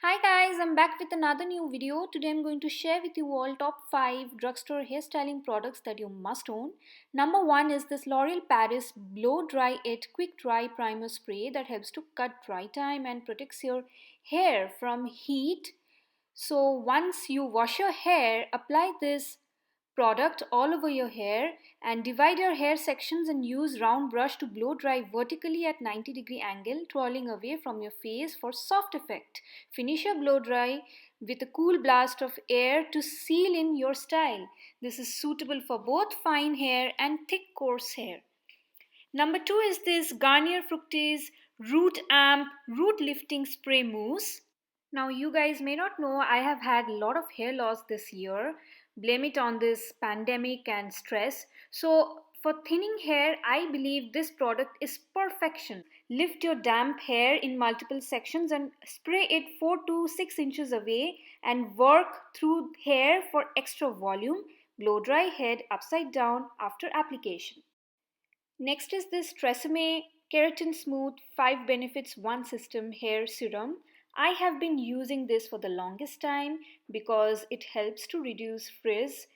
Hi guys, I'm back with another new video. Today I'm going to share with you all top 5 drugstore hairstyling products that you must own. Number 1 is this L'Oreal Paris Blow Dry It Quick Dry Primer Spray that helps to cut dry time and protects your hair from heat. So once you wash your hair, apply this product all over your hair and divide your hair sections and use round brush to blow dry vertically at 90-degree angle, twirling away from your face for soft effect. Finish your blow dry with a cool blast of air to seal in your style. This is suitable for both fine hair and thick coarse hair. Number 2 is this Garnier Root Amp Root Lifting Spray Mousse. Now, you guys may not know, I have had a lot of hair loss this year. Blame it on this pandemic and stress. So, for thinning hair, I believe this product is perfection. Lift your damp hair in multiple sections and spray it 4 to 6 inches away and work through hair for extra volume. Blow dry head upside down after application. Next is this Tresemme Keratin Smooth 5 Benefits One System Hair Serum. I have been using this for the longest time because it helps to reduce frizz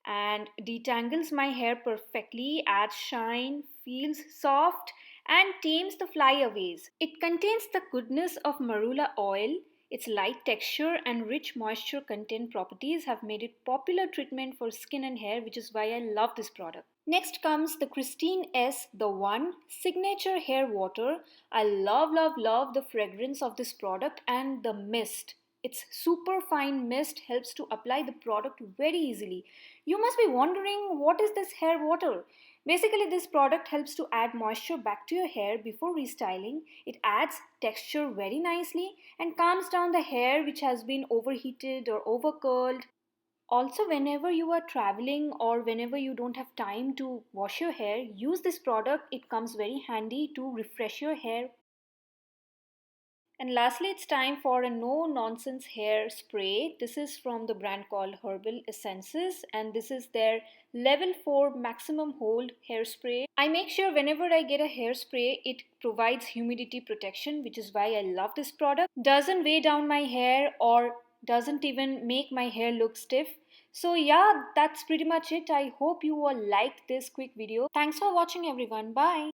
and detangles my hair perfectly, adds shine, feels soft, and tames the flyaways. It contains the goodness of marula oil. Its light texture and rich moisture content properties have made it popular treatment for skin and hair, which is why I love this product. Next comes the Christine S. The One Signature Hair Water. I love the fragrance of this product and the mist. Its super fine mist helps to apply the product very easily. You must be wondering, what is this hair water? Basically, this product helps to add moisture back to your hair before restyling. It adds texture very nicely and calms down the hair which has been overheated or overcurled. Also, whenever you are traveling or whenever you don't have time to wash your hair, use this product. It comes very handy to refresh your hair. And lastly, it's time for a no nonsense hair spray. This is from the brand called HerbalEssences, and this is their level 4 maximum hold hairspray. I make sure whenever I get a hairspray, it provides humidity protection, which is why I love this product. Doesn't weigh down my hair or doesn't even make my hair look stiff. So yeah, that's pretty much it. I hope you all liked this quick video. Thanks for watching everyone. Bye.